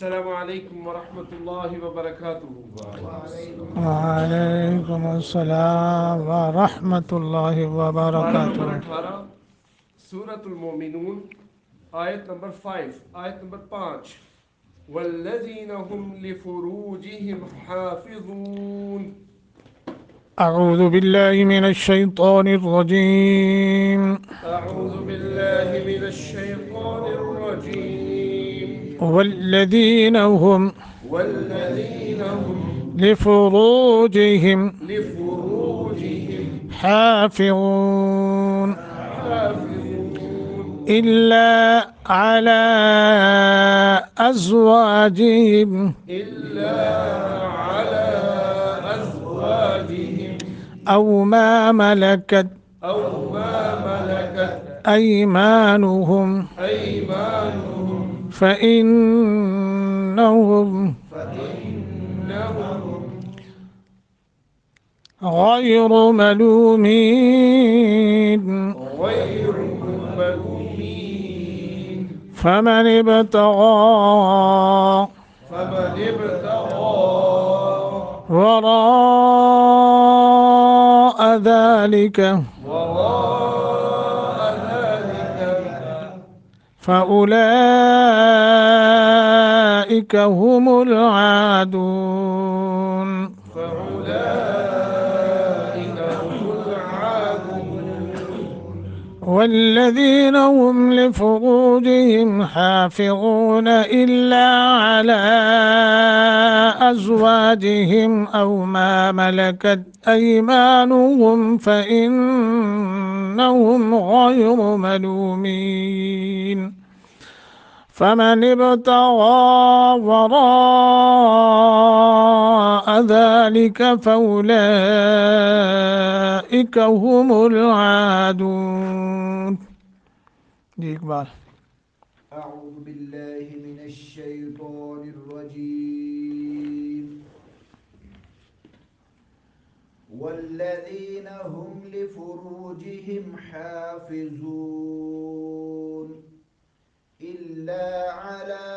السلام علیکم ورحمۃ اللہ وبرکاتہ۔ وعلیکم السلام ورحمۃ اللہ پارہ نمبر وبرکاتہ۔ 18 سورۃ المومنون، آیت نمبر 5، آیت نمبر 5۔ والذین هم لفروجہم حافظون۔ اعوذ باللہ من الشیطان الرجیم۔ اعوذ باللہ من الشیطان الرجیم۔ والذین هم والذین هم لفروجہم لفروجہم حافظون حافظون إلا على أزواجهم إلا على أزواجهم أو ما ملكت أيمانهم فإنهم غير ملومين غير ملومين فمن ابتغى وراء ذلك فأولئك هم العادون والذين هم لفروجهم حافظون إلا على أزواجهم أو ما ملكت أيمانهم فإنهم غير ملومين فمن ابتغى وراء ذلك فأولئك هم العادون۔ جی اقبال۔ اعوذ باللہ من الشیطان الرجیم۔ والذین هم لفروجهم حافظون إلا على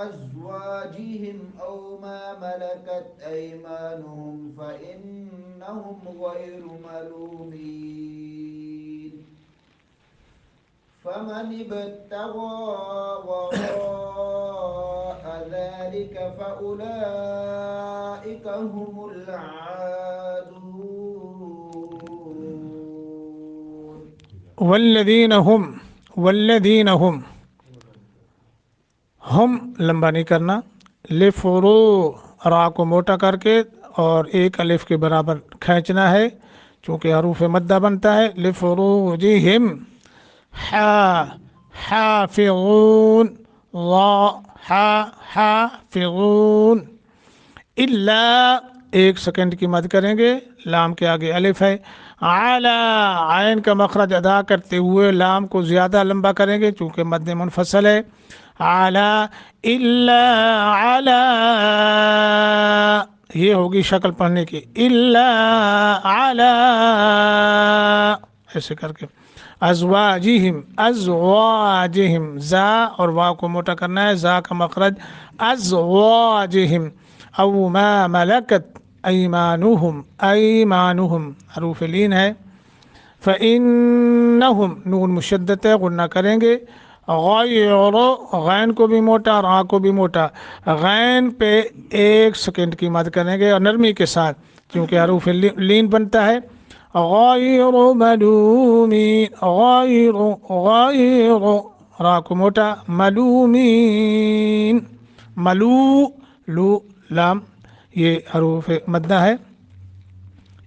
أزواجهم أو ما ملكت أيمانهم فإنهم غير ملومين فمن ابتغى وراء ذلك فأولئك هم العادون۔ والذین هم ہم لمبا نہیں کرنا، لفرو را کو موٹا کر کے اور ایک الف کے برابر کھینچنا ہے چونکہ حروف مدہ بنتا ہے۔ لفروجہم حافظون حافظون الا ایک سیکنڈ کی مد کریں گے، لام کے آگے الف ہے، اعلی عین کا مخرج ادا کرتے ہوئے لام کو زیادہ لمبا کریں گے چونکہ مد منفصل ہے۔ اعلی الا علی یہ ہوگی شکل پڑھنے کی، الا علی ایسے کر کے۔ ازواجہم زا اور واو کو موٹا کرنا ہے، زا کا مخرج ازواجہم او ما ملکت ایمانہم حروف لین ہے۔ فإنہم نون مشدد ہے، غنہ کریں گے، غیر غین کو بھی موٹا را کو بھی موٹا، غین پہ ایک سیکنڈ کی مد کریں گے اور نرمی کے ساتھ کیونکہ حروف لین بنتا ہے۔ غیر ملومین غیر را کو موٹا، ملومین ملو لو لام یہ حروف مدہ ہے،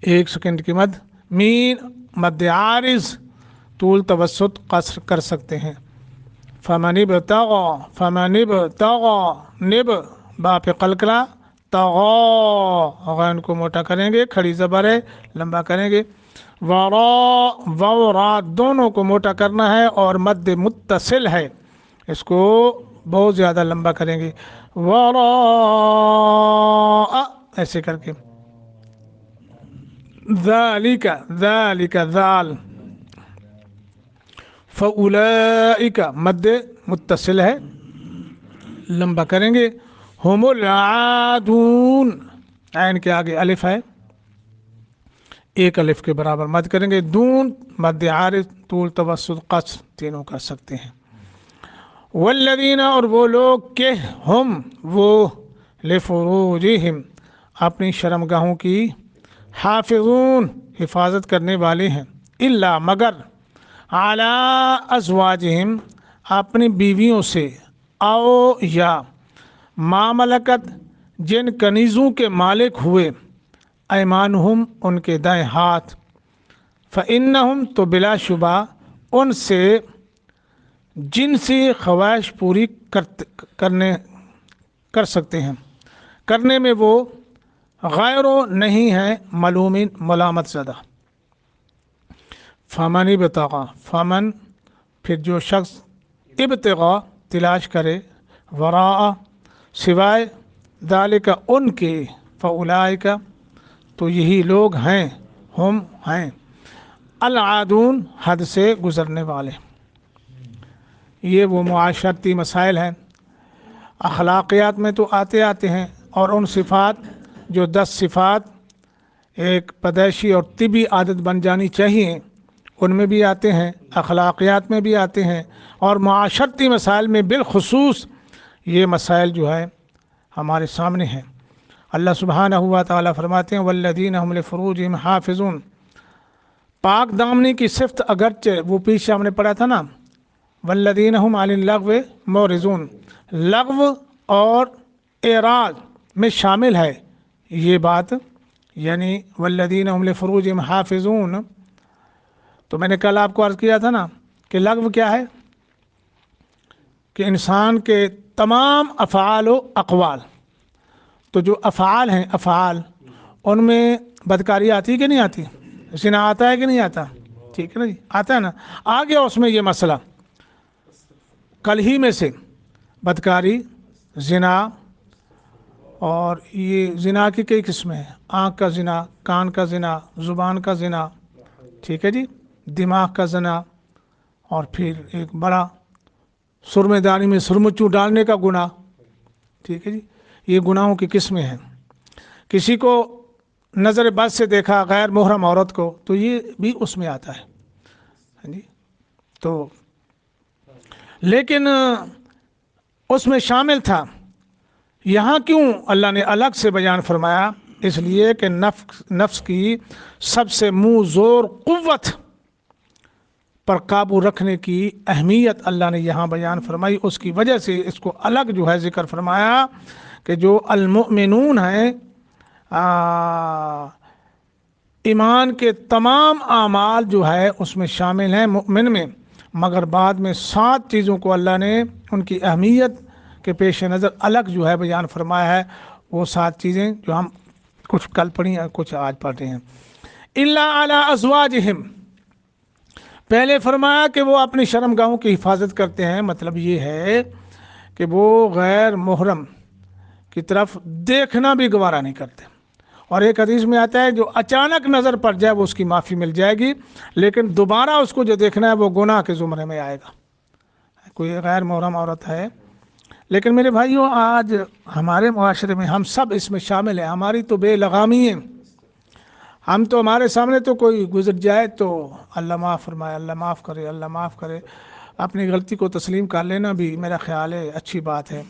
ایک سیکنڈ کی مد، مین مد عارض طول توسط قصر کر سکتے ہیں۔ فمن ابتغى نب با پہ قلقلہ، طغى غین کو موٹا کریں گے، کھڑی زبر ہے لمبا کریں گے، ورا دونوں کو موٹا کرنا ہے اور مد متصل ہے، اس کو بہت زیادہ لمبا کریں گے، وراء ایسے کر کے، ذالک ذال، فاولئک مد متصل ہے، لمبا کریں گے. ہم العادون، عین کے آگے الف ہے، ایک الف کے برابر مد کریں گے. دون مد عارض، طول توسط قصر تینوں کر سکتے ہیں. والذین، اور وہ لوگ کہ ہم وہ لفروجہم اپنی شرمگاہوں کی حافظون حفاظت کرنے والے ہیں. الا مگر علی ازواجہم اپنی بیویوں سے، او یا ما ملکت جن کنیزوں کے مالک ہوئے، ایمانہم ان کے دائیں ہاتھ، فإنہم تو بلا شبہ ان سے جنسی خواہش پوری کر سکتے ہیں، کرنے میں وہ غیر نہیں ہے ملومین ملامت زدہ. فمن ابتغى، فمن پھر جو شخص ابتغاء تلاش کرے، وراء سوائے، ذالک ان کے، فاولئک تو یہی لوگ ہیں، ہم ہیں، العادون حد سے گزرنے والے. یہ وہ معاشرتی مسائل ہیں، اخلاقیات میں تو آتے ہیں، اور ان صفات جو 10 صفات ایک پیدائشی اور طبی عادت بن جانی چاہیے ان میں بھی آتے ہیں، اخلاقیات میں بھی آتے ہیں، اور معاشرتی مسائل میں بالخصوص یہ مسائل جو ہے ہمارے سامنے ہیں. اللہ سبحانہ و تعالیٰ فرماتے ہیں والذین هم لفروجہم حافظون. پاک دامنی کی صفت اگرچہ وہ پیچھے ہم نے پڑھا تھا نا، والذین هم عن اللغو معرضون، لغو اور اعراض میں شامل ہے یہ بات، یعنی والذین هم لفروجہم حافظون. تو میں نے کل آپ کو عرض کیا تھا نا کہ لغو کیا ہے، کہ انسان کے تمام افعال و اقوال، تو جو افعال ہیں، افعال ان میں بدکاری آتی کہ نہیں آتی، زنا آتا ہے کہ نہیں آتا، ٹھیک ہے نا جی، آتا ہے نا. آ گیا اس میں یہ مسئلہ کل ہی میں سے، بدکاری، زنا، اور یہ زنا کی کئی قسمیں ہیں، آنکھ کا زنا، کان کا زنا، زبان کا زنا، ٹھیک ہے جی، دماغ کا زنا، اور پھر ایک بڑا سرمے دانی میں سرمچو ڈالنے کا گناہ، ٹھیک ہے جی. یہ گناہوں کی قسمیں ہیں. کسی کو نظر بد سے دیکھا غیر محرم عورت کو تو یہ بھی اس میں آتا ہے جی. تو لیکن اس میں شامل تھا، یہاں کیوں اللہ نے الگ سے بیان فرمایا؟ اس لیے کہ نفس کی سب سے منہ زور قوت پر قابو رکھنے کی اہمیت اللہ نے یہاں بیان فرمائی. اس کی وجہ سے اس کو الگ جو ہے ذکر فرمایا کہ جو المؤمنون ہیں، ایمان کے تمام اعمال جو ہے اس میں شامل ہیں مؤمن میں، مگر بعد میں 7 چیزوں کو اللہ نے ان کی اہمیت کے پیش نظر الگ جو ہے بیان فرمایا ہے. وہ 7 چیزیں جو ہم کچھ کل پڑھی ہیں، کچھ آج پڑھ رہے ہیں. الا علی ازواجہم، پہلے فرمایا کہ وہ اپنی شرمگاہوں کی حفاظت کرتے ہیں، مطلب یہ ہے کہ وہ غیر محرم کی طرف دیکھنا بھی گوارا نہیں کرتے. اور ایک حدیث میں آتا ہے جو اچانک نظر پڑ جائے وہ اس کی معافی مل جائے گی، لیکن دوبارہ اس کو جو دیکھنا ہے وہ گناہ کے زمرے میں آئے گا. کوئی غیر محرم عورت ہے، لیکن میرے بھائیوں آج ہمارے معاشرے میں ہم سب اس میں شامل ہیں. ہماری تو بے لگامی ہے، ہم تو ہمارے سامنے تو کوئی گزر جائے تو اللہ معاف فرمائے، اللہ معاف کرے، اللہ معاف کرے. اپنی غلطی کو تسلیم کر لینا بھی میرا خیال ہے اچھی بات ہے.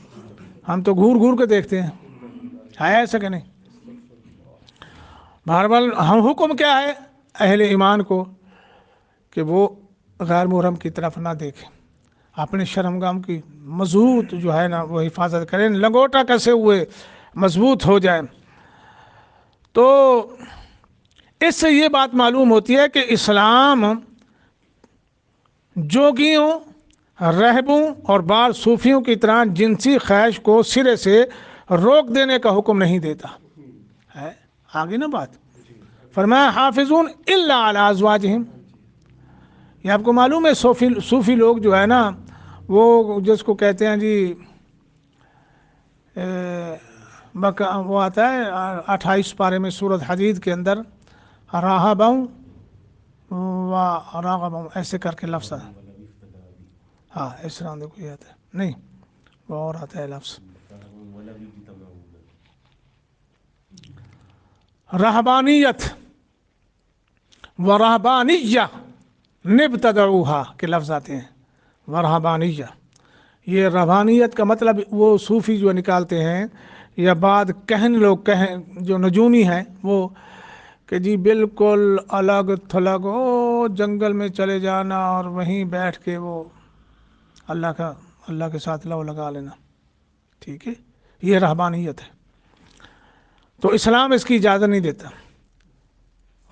ہم تو گھور گھور کے دیکھتے ہیں، ہے ایسا کہ نہیں؟ بہرحال ہم حکم کیا ہے اہل ایمان کو کہ وہ غیر محرم کی طرف نہ دیکھیں، اپنے شرمگاہ کی مضبوط جو ہے نا وہ حفاظت کریں، لنگوٹا کسے ہوئے مضبوط ہو جائیں. تو اس سے یہ بات معلوم ہوتی ہے کہ اسلام جوگیوں، رہبوں اور بعض صوفیوں کی طرح جنسی خواہش کو سرے سے روک دینے کا حکم نہیں دیتا ہے. آگے نا بات فرمایا حافظون الا علی ازواجہم. یہ آپ کو معلوم ہے صوفی لوگ جو ہے نا وہ جس کو کہتے ہیں جی وہ آتا ہے 28 پارے میں سورۃ حدید کے اندر، راہبوں و راغبوں ایسے کر کے لفظ ہے، ہاں اس طرح کوئی آتا ہے نہیں، وہ اور آتا ہے لفظ رہبانیت و رہبانیہ نبتدعوہا کے لفظ آتے ہیں، و رہبانیہ. یہ رہبانیت کا مطلب وہ صوفی جو نکالتے ہیں یا بعد لوگ کہیں جو نجومی ہیں وہ کہ جی بالکل الگ تھلگ او جنگل میں چلے جانا اور وہیں بیٹھ کے وہ اللہ کے ساتھ لو لگا لینا. ٹھیک ہے، یہ رہبانیت ہے. تو اسلام اس کی اجازت نہیں دیتا،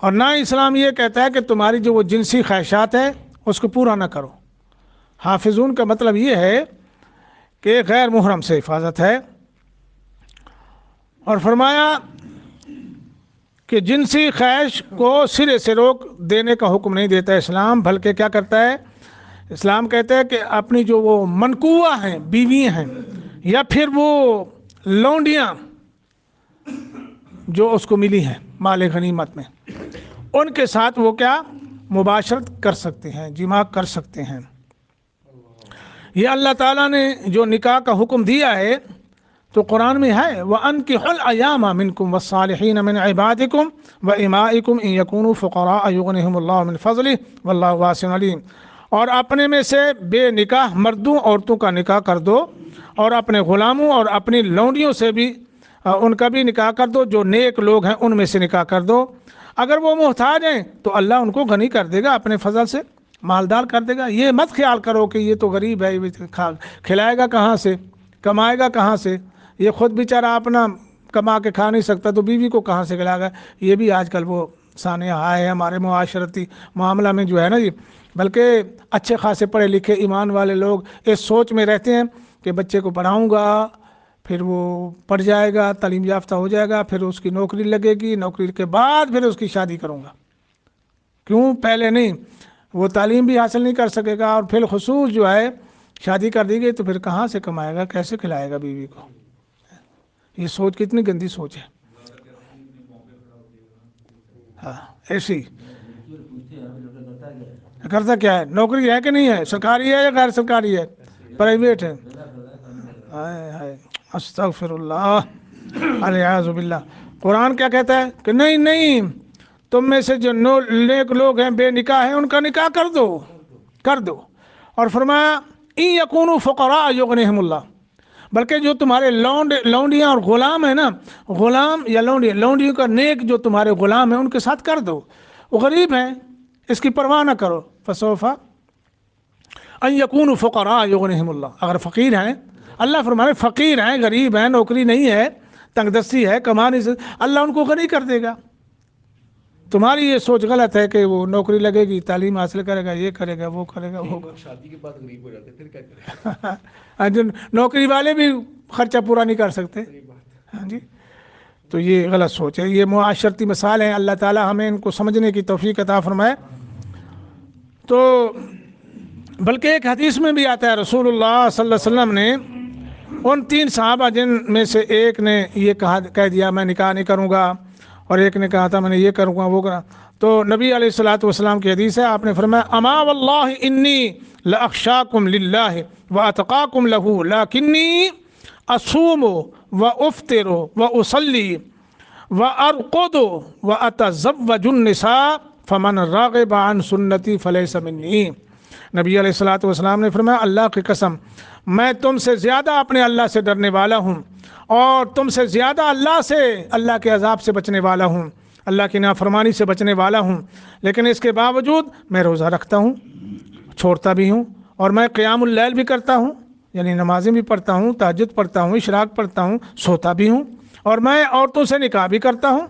اور نہ اسلام یہ کہتا ہے کہ تمہاری جو وہ جنسی خواہشات ہے اس کو پورا نہ کرو. حافظون کا مطلب یہ ہے کہ غیر محرم سے حفاظت ہے، اور فرمایا کہ جنسی خواہش کو سرے سے روک دینے کا حکم نہیں دیتا اسلام، بلکہ کیا کرتا ہے اسلام؟ کہتا ہے کہ اپنی جو وہ منکوہ ہیں، بیویاں ہیں، یا پھر وہ لونڈیاں جو اس کو ملی ہیں مال غنیمت میں، ان کے ساتھ وہ کیا مباشرت کر سکتے ہیں، جماع کر سکتے ہیں. یہ اللہ تعالیٰ نے جو نکاح کا حکم دیا ہے تو قرآن میں ہے وَأَنكِحُوا الْأَيَامَ مِنكُمْ وَالصَّالِحِينَ مِنْ عِبَادِكُمْ وَإِمَائِكُمْ إِنْ يَكُونُوا فُقَرَاءَ يُغْنِهِمُ اللَّهُ مِنْ فَضْلِهِ وَاللَّهُ وَاسِعٌ عَلِيمٌ. اور اپنے میں سے بے نکاح مردوں عورتوں کا نکاح کر دو، اور اپنے غلاموں اور اپنی لونڈیوں سے بھی ان کا بھی نکاح کر دو، جو نیک لوگ ہیں ان میں سے نکاح کر دو. اگر وہ محتاج ہیں تو اللہ ان کو غنی کر دے گا، اپنے فضل سے مالدار کر دے گا. یہ مت خیال کرو کہ یہ تو غریب ہے، کھلائے گا کہاں سے، کمائے گا کہاں سے، یہ خود بیچارہ اپنا کما کے کھا نہیں سکتا تو بیوی کو کہاں سے کھلائے گا. یہ بھی آج کل وہ سانحہ ہے ہمارے معاشرتی معاملہ میں جو ہے نا جی. بلکہ اچھے خاصے پڑھے لکھے ایمان والے لوگ اس سوچ میں رہتے ہیں کہ بچے کو پڑھاؤں گا، پھر وہ پڑھ جائے گا، تعلیم یافتہ ہو جائے گا، پھر اس کی نوکری لگے گی، نوکری کے بعد پھر اس کی شادی کروں گا. کیوں؟ پہلے نہیں، وہ تعلیم بھی حاصل نہیں کر سکے گا، اور پھر خصوص جو ہے شادی کر دی گئی تو پھر کہاں سے کمائے گا، کیسے کھلائے گا بیوی کو. یہ سوچ کتنی گندی سوچ ہے. ہاں ایسی کرتا کیا ہے، نوکری ہے کہ نہیں ہے، سرکاری ہے یا غیر سرکاری ہے، پرائیویٹ ہے. ہائے ہائے استغفر اللہ الیاذ باللہ. قرآن کیا کہتا ہے کہ نہیں نہیں، تم میں سے جو نیک لوگ ہیں بے نکاح ہیں ان کا نکاح کر دو. اور فرمایا ان یکونوا فقراء یغنیہم اللہ، بلکہ جو تمہارے لونڈیاں اور غلام ہیں نا، غلام یا لونڈیوں کا نیک جو تمہارے غلام ہیں ان کے ساتھ کر دو. وہ غریب ہیں اس کی پرواہ نہ کرو. فسوف ان یکونوا فقراء یغنیہم اللہ، اگر فقیر ہیں، اللہ فرمائے فقیر ہیں، غریب ہیں، نوکری نہیں ہے، تنگ دستی ہے، کما نہیں سکتے، اللہ ان کو غنی کر دے گا. تمہاری یہ سوچ غلط ہے کہ وہ نوکری لگے گی، تعلیم حاصل کرے گا، یہ کرے گا، وہ کرے گا، وہ شادی کے بعد غریب ہو جاتے پھر کیا کریں؟ جو نوکری والے بھی خرچہ پورا نہیں کر سکتے. ہاں جی، تو یہ غلط سوچ ہے. یہ معاشرتی مسائل ہیں، اللہ تعالی ہمیں ان کو سمجھنے کی توفیق عطا فرمائے. تو بلکہ ایک حدیث میں بھی آتا ہے رسول اللہ صلی اللہ علیہ وسلم نے ان 3 صحابہ جن میں سے ایک نے یہ کہہ دیا میں نکاح نہیں کروں گا، اور ایک نے کہا تھا میں نے یہ کروں گا وہ کرا، تو نبی علیہ الصلوۃ والسلام کی حدیث ہے، آپ نے فرمایا اما واللہ انی لاخشاکم للہ واتقاکم لہ لکنی اصوم وافطر واصلی وارقد واتزوج النساء فمن راغب عن سنتی فلیس منی. نبی علیہ الصلوۃ والسلام نے فرمایا اللہ کی قسم میں تم سے زیادہ اپنے اللہ سے ڈرنے والا ہوں، اور تم سے زیادہ اللہ کے عذاب سے بچنے والا ہوں، اللہ کی نافرمانی سے بچنے والا ہوں. لیکن اس کے باوجود میں روزہ رکھتا ہوں، چھوڑتا بھی ہوں، اور میں قیام اللیل بھی کرتا ہوں، یعنی نمازیں بھی پڑھتا ہوں، تہجد پڑھتا ہوں، اشراق پڑھتا ہوں، سوتا بھی ہوں، اور میں عورتوں سے نکاح بھی کرتا ہوں.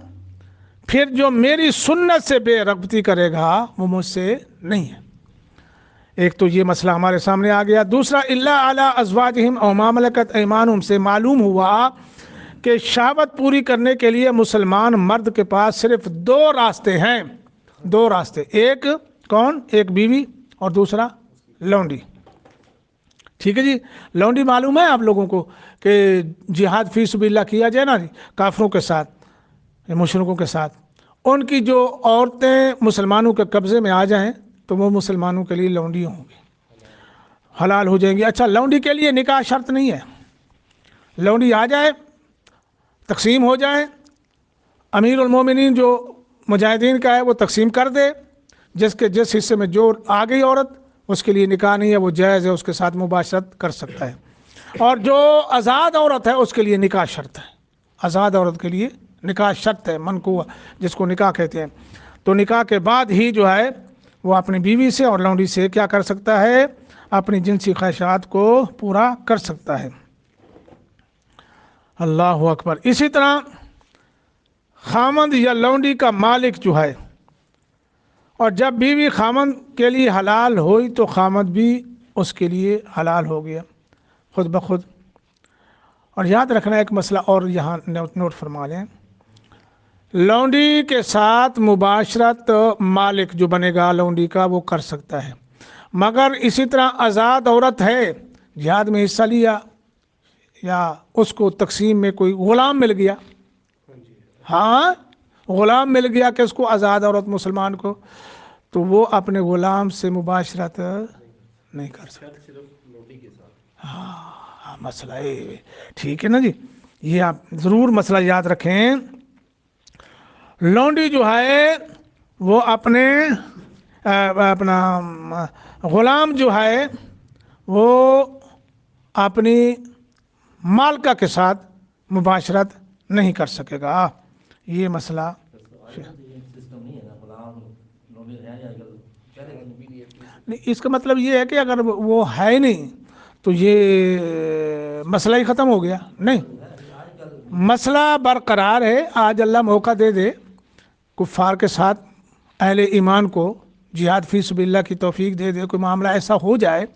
پھر جو میری سنت سے بے رغبتی کرے گا وہ مجھ سے نہیں ہے. ایک تو یہ مسئلہ ہمارے سامنے آ گیا. دوسرا الا علی ازواجہم او ما ملکت ایمانہم سے معلوم ہوا کہ شہوت پوری کرنے کے لیے مسلمان مرد کے پاس صرف 2 راستے ہیں. 2 راستے، ایک کون؟ ایک بیوی، اور دوسرا لونڈی. ٹھیک ہے جی. لونڈی معلوم ہے آپ لوگوں کو کہ جہاد فی سبیل اللہ کیا جائے نا جی کافروں کے ساتھ، مشرکوں کے ساتھ، ان کی جو عورتیں مسلمانوں کے قبضے میں آ جائیں تو وہ مسلمانوں کے لیے لونڈی ہوں گی، حلال ہو جائیں گی. اچھا لونڈی کے لیے نکاح شرط نہیں ہے، لونڈی آ جائے، تقسیم ہو جائے، امیر المومنین جو مجاہدین کا ہے وہ تقسیم کر دے، جس حصے میں جو آ گئی عورت اس کے لیے نکاح نہیں ہے، وہ جائز ہے، اس کے ساتھ مباشرت کر سکتا ہے، اور جو آزاد عورت ہے اس کے لیے نکاح شرط ہے، آزاد عورت کے لیے نکاح شرط ہے، منقوع جس کو نکاح کہتے ہیں، تو نکاح کے بعد ہی جو ہے وہ اپنی بیوی سے اور لونڈی سے کیا کر سکتا ہے، اپنی جنسی خواہشات کو پورا کر سکتا ہے۔ اللہ اکبر۔ اسی طرح خامند یا لونڈی کا مالک جو ہے، اور جب بیوی خامند کے لیے حلال ہوئی تو خامند بھی اس کے لیے حلال ہو گیا خود بخود۔ اور یاد رکھنا ایک مسئلہ اور یہاں نوٹ فرما لیں، لونڈی کے ساتھ مباشرت مالک جو بنے گا لونڈی کا وہ کر سکتا ہے، مگر اسی طرح آزاد عورت ہے، جہاد میں حصہ لیا یا اس کو تقسیم میں کوئی غلام مل گیا، ہاں غلام مل گیا کہ اس کو آزاد عورت مسلمان کو، تو وہ اپنے غلام سے مباشرت نہیں کر سکتا۔ صرف لونڈی کے ساتھ۔ ہاں مسئلہ ہے، ٹھیک ہے نا جی، یہ آپ ضرور مسئلہ یاد رکھیں۔ لونڈی جو ہے وہ اپنا غلام جو ہے وہ اپنی مالکہ کے ساتھ مباشرت نہیں کر سکے گا، یہ مسئلہ نہیں۔ اس کا مطلب یہ ہے کہ اگر وہ ہے نہیں تو یہ مسئلہ ہی ختم ہو گیا، نہیں، مسئلہ برقرار ہے۔ آج اللہ موقع دے دے کفار کے ساتھ اہل ایمان کو جہاد فی سبیل اللہ کی توفیق دے دے، کوئی معاملہ ایسا ہو جائے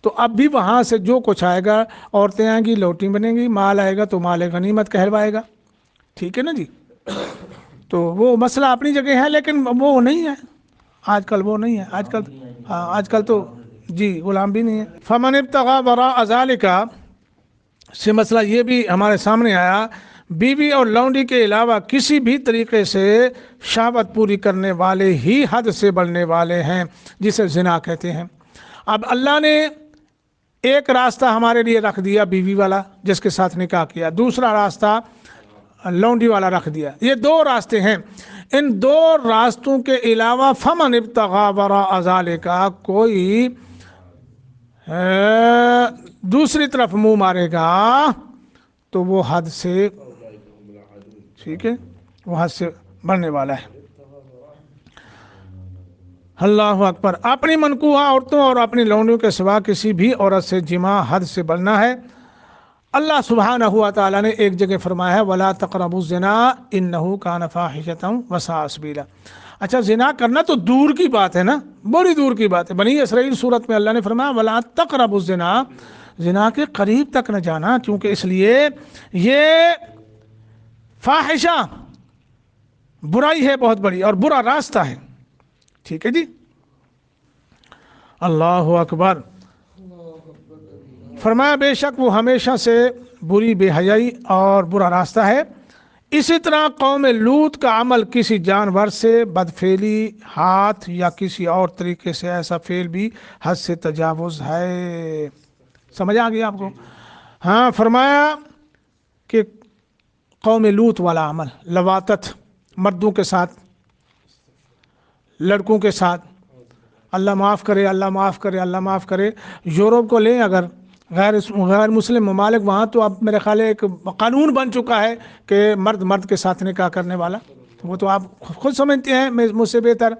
تو اب بھی وہاں سے جو کچھ آئے گا، عورتیں آئیں گی، لوٹی بنیں گی، مال آئے گا تو مال غنیمت کہلوائے گا، ٹھیک ہے نا جی۔ تو وہ مسئلہ اپنی جگہ ہے، لیکن وہ نہیں ہے آج کل، وہ نہیں ہے آج کل تو جی غلام بھی نہیں ہے۔ فمن ابتغى وراء ذلك سے مسئلہ یہ بھی ہمارے سامنے آیا، بیوی اور لونڈی کے علاوہ کسی بھی طریقے سے شہوت پوری کرنے والے ہی حد سے بڑھنے والے ہیں، جسے زنا کہتے ہیں۔ اب اللہ نے ایک راستہ ہمارے لیے رکھ دیا بیوی والا جس کے ساتھ نکاح کیا، دوسرا راستہ لونڈی والا رکھ دیا، یہ دو راستے ہیں۔ ان دو راستوں کے علاوہ فمن ابتغى وراء ذلك، کوئی دوسری طرف منہ مارے گا تو وہ حد سے، ٹھیک ہے، وہ حد سے بڑھنے والا ہے۔ اللہ اکبر۔ اپنی منکوحہ عورتوں اور اپنی لونڈیوں کے سوا کسی بھی عورت سے جماع حد سے بڑھنا ہے۔ اللہ سبحانہ و تعالیٰ نے ایک جگہ فرمایا ہے وَلَا تَقْرَبُوا الزِّنَا إِنَّهُ كَانَ فَاحِشَةً وَسَاءَ سَبِيلًا۔ اچھا زنا کرنا تو دور کی بات ہے نا، بڑی دور کی بات ہے۔ بنی اسرائیل سورت میں اللہ نے فرمایا وَلَا تَقْرَبُوا الزِّنَا، زنا کے قریب تک نہ جانا، کیونکہ اس لیے یہ فاحشہ برائی ہے بہت بڑی اور برا راستہ ہے، ٹھیک ہے جی۔ اللہ اکبر۔ فرمایا بے شک وہ ہمیشہ سے بری بے حیائی اور برا راستہ ہے۔ اسی طرح قوم لوط کا عمل کسی جانور سے بدفعلی، ہاتھ یا کسی اور طریقے سے ایسا فعل بھی حد سے تجاوز ہے۔ سمجھ آ گیا آپ کو؟ ہاں، فرمایا کہ قوم لوط والا عمل، لواطت، مردوں کے ساتھ، لڑکوں کے ساتھ، اللہ معاف کرے، اللہ معاف کرے، اللہ معاف کرے۔ یورپ کو لیں اگر، غیر مسلم ممالک، وہاں تو اب میرے خیال ہے ایک قانون بن چکا ہے کہ مرد مرد کے ساتھ نکاح کرنے والا، وہ تو آپ خود سمجھتے ہیں مجھ سے بہتر۔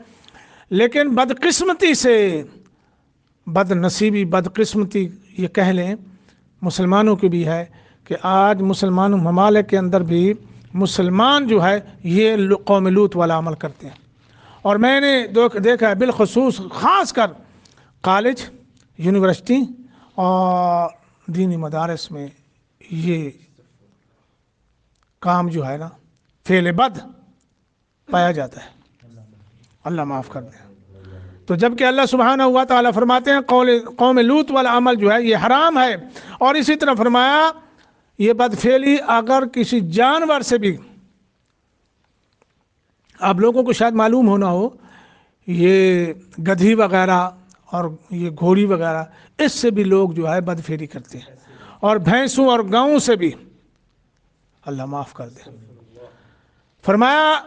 لیکن بدقسمتی سے، بد نصیبی، بدقسمتی یہ کہہ لیں مسلمانوں کی بھی ہے کہ آج مسلمان ممالک کے اندر بھی مسلمان جو ہے یہ قوم لوط والا عمل کرتے ہیں۔ اور میں نے دیکھا ہے بالخصوص خاص کر کالج، یونیورسٹی اور دینی مدارس میں یہ کام جو ہے نا فعل بد پایا جاتا ہے، اللہ معاف کر دیں۔ تو جبکہ اللہ سبحانہ و تعالیٰ فرماتے ہیں قوم لوط والا عمل جو ہے یہ حرام ہے، اور اسی طرح فرمایا یہ بدفعلی اگر کسی جانور سے بھی، آپ لوگوں کو شاید معلوم ہونا ہو، یہ گدھی وغیرہ اور یہ گھوڑی وغیرہ، اس سے بھی لوگ جو ہے بدفعلی کرتے ہیں، اور بھینسوں اور گاؤں سے بھی اللہ معاف کر دے۔ فرمایا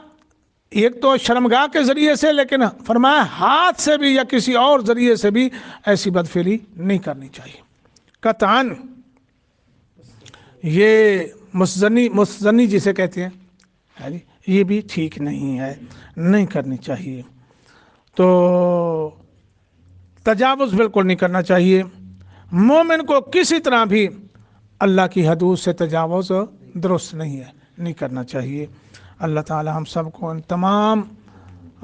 ایک تو شرمگاہ کے ذریعے سے، لیکن فرمایا ہاتھ سے بھی یا کسی اور ذریعے سے بھی ایسی بدفعلی نہیں کرنی چاہیے۔ قطعاً یہ مستزنی جسے کہتے ہیں یہ بھی ٹھیک نہیں ہے، نہیں کرنی چاہیے۔ تو تجاوز بالکل نہیں کرنا چاہیے۔ مومن کو کسی طرح بھی اللہ کی حدود سے تجاوز درست نہیں ہے، نہیں کرنا چاہیے۔ اللہ تعالی ہم سب کو ان تمام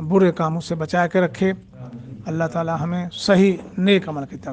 برے کاموں سے بچا کے رکھے۔ اللہ تعالی ہمیں صحیح نیک عمل کی طرف